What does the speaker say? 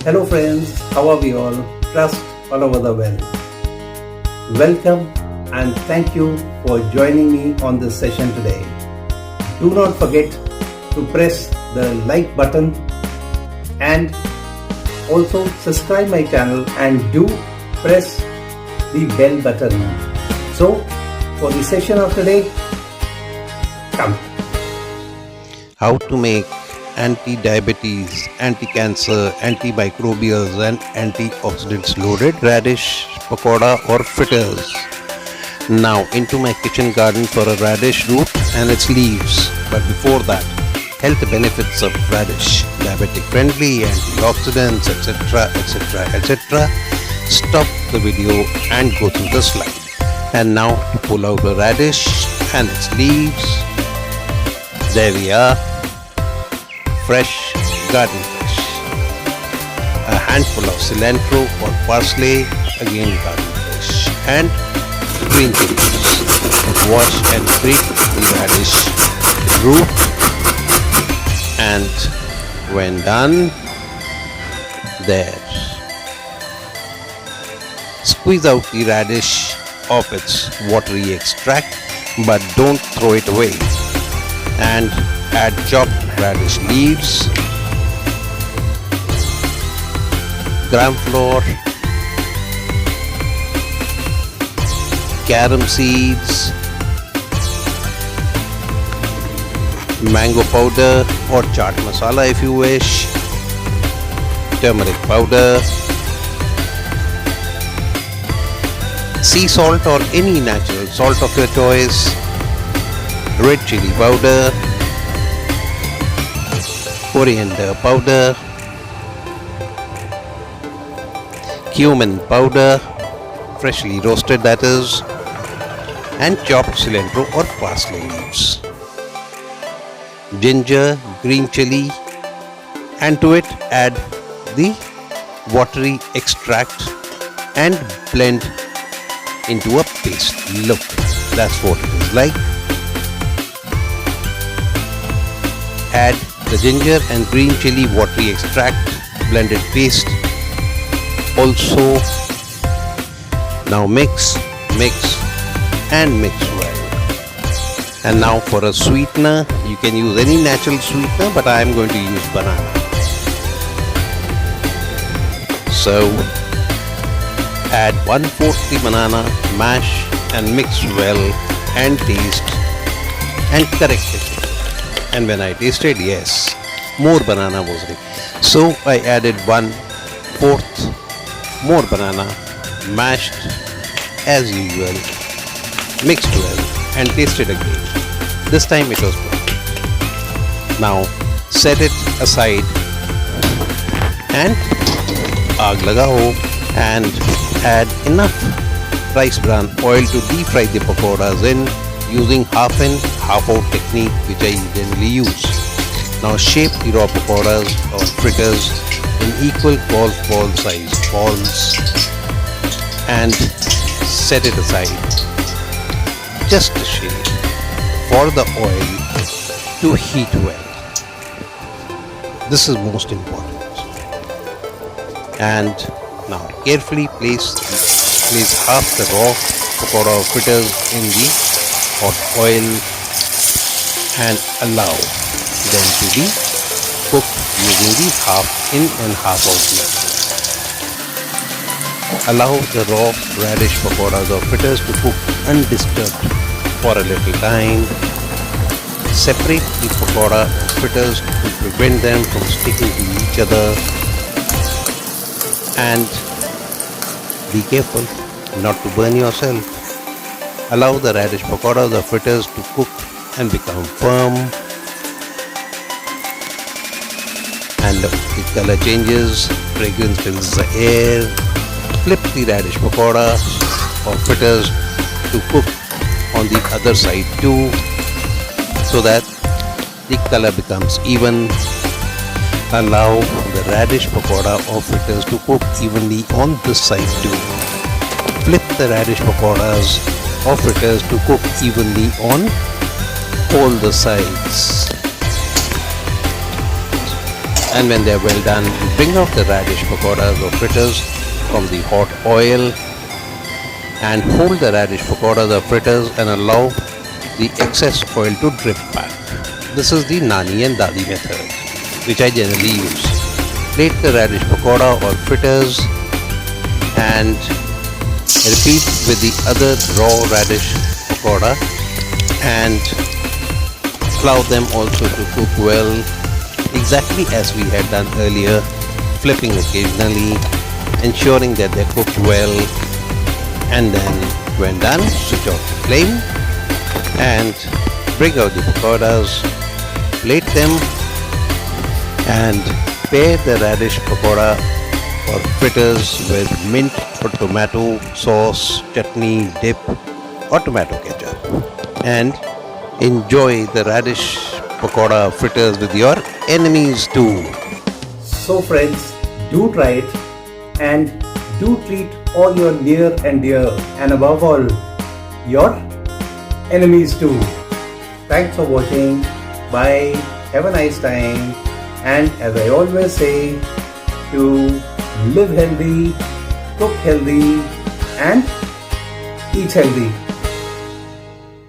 Hello friends, how are we all? Trust all over the world. Welcome and thank you for joining me on this session today. Do not forget to press the like button and also subscribe my channel and do press the bell button. So for the session of today, come. How to make anti-diabetes, anti-cancer, antimicrobials and antioxidants loaded radish pakoda or fritters. Now into my kitchen garden for a radish root and its leaves. But before that, health benefits of radish, diabetic friendly, antioxidants, etc, etc, etc. Stop the video and go through the slide. And now to pull out a radish and its leaves. There we are. Fresh garden fresh. A handful of cilantro or parsley, again garden fresh, and green chilies. Wash and grate the radish root, and when done, there. Squeeze out the radish of its watery extract, but don't throw it away. And add chopped radish leaves, gram flour, carom seeds, mango powder or chaat masala if you wish, turmeric powder, sea salt or any natural salt of your choice, red chili powder, coriander powder, cumin powder, freshly roasted that is, and chopped cilantro or parsley leaves, ginger, green chili, and to it add the watery extract and blend into a paste. Look, that's what it is like. Add the ginger and green chili watery extract blended paste. Also, now mix and mix well. And now for a sweetener, you can use any natural sweetener, but I am going to use banana. So add 1/4 the banana, mash and mix well and taste and correct it. And when I tasted, yes, more banana was there. So I added 1/4 more banana, mashed as usual, mixed well and tasted again. This time it was perfect. Now set it aside and aag lagao and add enough rice bran oil to deep fry the pakoras in using half in, half out technique which I generally use. Now shape the raw pakoras or fritters in equal golf ball size balls and set it aside just a shade for the oil to heat well. This is most important. And now carefully place half the raw pakora or fritters in the hot oil and allow them to be cooked using the half in and half out method. Allow the raw radish pakoras or fritters to cook undisturbed for a little time. Separate the pakora and fritters to prevent them from sticking to each other, and be careful not to burn yourself. Allow the radish pakoras or fritters to cook and become firm. And the color changes, fragrance fills the air. Flip the radish pakora or fritters to cook on the other side too, so that the color becomes even. Allow the radish pakoda or fritters to cook evenly on this side too. Flip the radish pakoras or fritters to cook evenly on all the sides. And when they're well done, bring out the radish pakodas or fritters from the hot oil and hold the radish pakodas or fritters and allow the excess oil to drip back. This is the nani and dadi method, which I generally use. Plate the radish pakoda or fritters and repeat with the other raw radish pakoda and allow them also to cook well, exactly as we had done earlier, flipping occasionally, ensuring that they're cooked well. And then when done, switch off the flame and bring out the pakodas, plate them and pair the radish pakoda or fritters with mint or tomato sauce, chutney, dip or tomato ketchup, and enjoy the radish pakoda fritters with your enemies too. So friends, do try it and do treat all your near and dear, and above all, your enemies too. Thanks for watching. Bye. Have a nice time. And as I always say, to live healthy, cook healthy and eat healthy.